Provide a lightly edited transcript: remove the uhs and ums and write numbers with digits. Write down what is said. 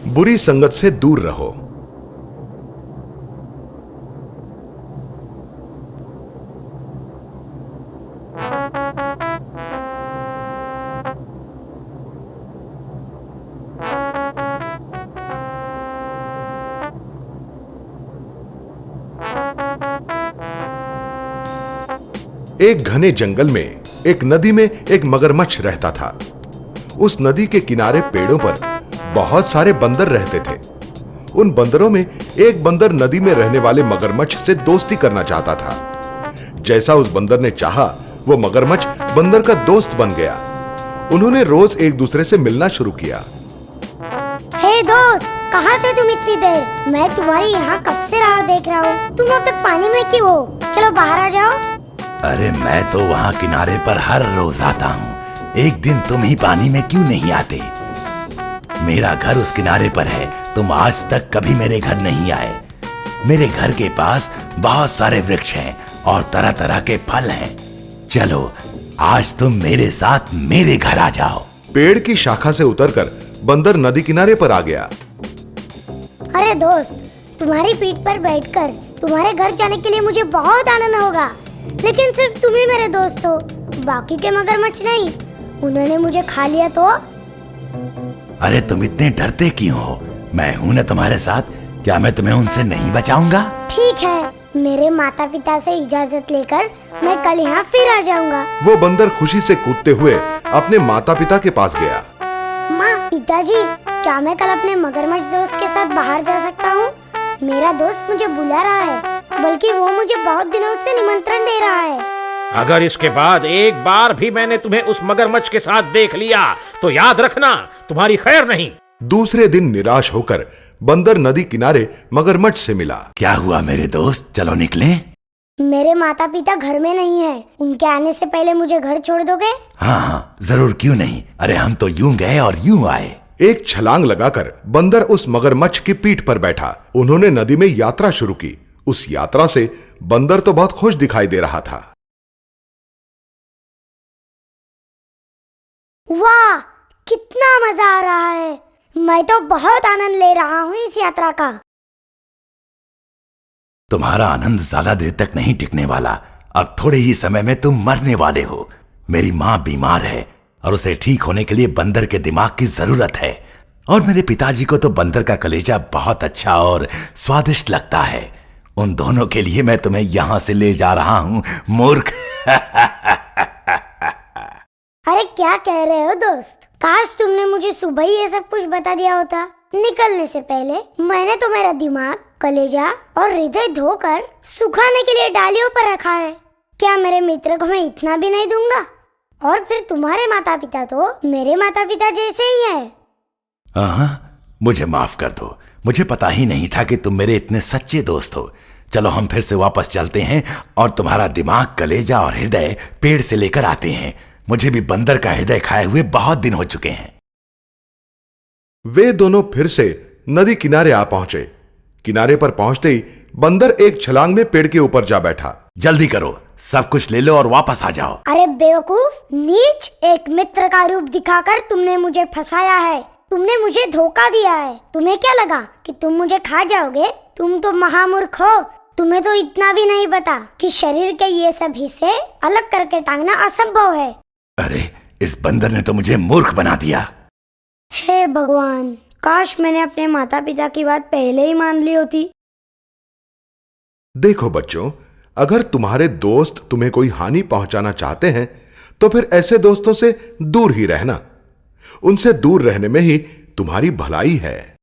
बुरी संगत से दूर रहो। एक घने जंगल में एक नदी में एक मगरमच्छ रहता था। उस नदी के किनारे पेड़ों पर बहुत सारे बंदर रहते थे। उन बंदरों में एक बंदर नदी में रहने वाले मगरमच्छ से दोस्ती करना चाहता था। जैसा उस बंदर ने चाहा, वो मगरमच्छ बंदर का दोस्त बन गया। उन्होंने रोज एक दूसरे से मिलना शुरू किया। हे दोस्त, कहाँ थे तुम इतनी देर? मैं तुम्हारी यहाँ कब से राह देख रहा हूँ। तुम अब तक पानी में क्यों हो? चलो बाहर आ जाओ। अरे मैं तो वहाँ किनारे पर हर रोज आता हूँ। एक दिन तुम ही पानी में क्यों नहीं आते? मेरा घर उस किनारे पर है। तुम आज तक कभी मेरे घर नहीं आए। मेरे घर के पास बहुत सारे वृक्ष हैं और तरह तरह के फल हैं। चलो आज तुम मेरे साथ मेरे घर आ जाओ। पेड़ की शाखा से उतरकर बंदर नदी किनारे पर आ गया। अरे दोस्त, तुम्हारी पीठ पर बैठकर तुम्हारे घर जाने के लिए मुझे बहुत आनंद होगा। लेकिन सिर्फ तुम ही मेरे दोस्त हो, बाकी के मगरमच्छ नहीं। उन्होंने मुझे खा लिया तो? अरे तुम इतने डरते क्यों हो? मैं हूं ना तुम्हारे साथ। क्या मैं तुम्हें उनसे नहीं बचाऊंगा? ठीक है, मेरे माता पिता से इजाजत लेकर मैं कल यहाँ फिर आ जाऊंगा। वो बंदर खुशी से कूदते हुए अपने माता पिता के पास गया। माँ, पिताजी, क्या मैं कल अपने मगरमच्छ दोस्त के साथ बाहर जा सकता हूँ? मेरा दोस्त मुझे बुला रहा है, बल्कि वो मुझे बहुत दिनों से निमंत्रण दे रहा है। अगर इसके बाद एक बार भी मैंने तुम्हें उस मगरमच्छ के साथ देख लिया तो याद रखना, तुम्हारी खैर नहीं। दूसरे दिन निराश होकर बंदर नदी किनारे मगरमच्छ से मिला। क्या हुआ मेरे दोस्त, चलो निकलें? मेरे माता पिता घर में नहीं है। उनके आने से पहले मुझे घर छोड़ दोगे? हाँ हाँ, जरूर, क्यों नहीं। अरे हम तो यूं गए और यूं आए। एक छलांग लगाकर बंदर उस मगरमच्छ की पीठ पर बैठा। उन्होंने नदी में यात्रा शुरू की। उस यात्रा से बंदर तो बहुत खुश दिखाई दे रहा था। वाह, कितना मजा आ रहा है। मैं तो बहुत आनंद ले रहा हूँ इस यात्रा का। तुम्हारा आनंद ज्यादा देर तक नहीं टिकने वाला। अब थोड़े ही समय में तुम मरने वाले हो। मेरी माँ बीमार है और उसे ठीक होने के लिए बंदर के दिमाग की जरूरत है। और मेरे पिताजी को तो बंदर का कलेजा बहुत अच्छा और स्वादिष्ट लगता है। उन दोनों के लिए मैं तुम्हें यहाँ से ले जा रहा हूँ, मूर्ख। अरे क्या कह रहे हो दोस्त? काश तुमने मुझे सुबह ही ये सब कुछ बता दिया होता। निकलने से पहले मैंने तो मेरा दिमाग, कलेजा और हृदय धोकर सुखाने के लिए डालियों पर रखा है। क्या मेरे मित्र को मैं इतना भी नहीं दूंगा? और फिर तुम्हारे माता पिता तो मेरे माता पिता जैसे ही हैं। हाँ, मुझे माफ कर दो। मुझे पता ही नहीं था कि तुम मेरे इतने सच्चे दोस्त हो। चलो हम फिर से वापस चलते हैं और तुम्हारा दिमाग, कलेजा और हृदय पेड़ से लेकर आते हैं। मुझे भी बंदर का हृदय खाए हुए बहुत दिन हो चुके हैं। वे दोनों फिर से नदी किनारे आ पहुंचे। किनारे पर पहुंचते ही बंदर एक छलांग में पेड़ के ऊपर जा बैठा। जल्दी करो, सब कुछ ले लो और वापस आ जाओ। अरे बेवकूफ, नीच, एक मित्र का रूप दिखाकर तुमने मुझे फंसाया है। तुमने मुझे धोखा दिया है। तुम्हें क्या लगा कि तुम मुझे खा जाओगे? तुम तो महामूर्ख हो। तुम्हें तो इतना भी नहीं पता कि शरीर के ये सब हिस्से अलग करके टांगना असंभव है। अरे इस बंदर ने तो मुझे मूर्ख बना दिया। हे भगवान, काश मैंने अपने माता पिता की बात पहले ही मान ली होती। देखो बच्चों, अगर तुम्हारे दोस्त तुम्हें कोई हानि पहुंचाना चाहते हैं तो फिर ऐसे दोस्तों से दूर ही रहना। उनसे दूर रहने में ही तुम्हारी भलाई है।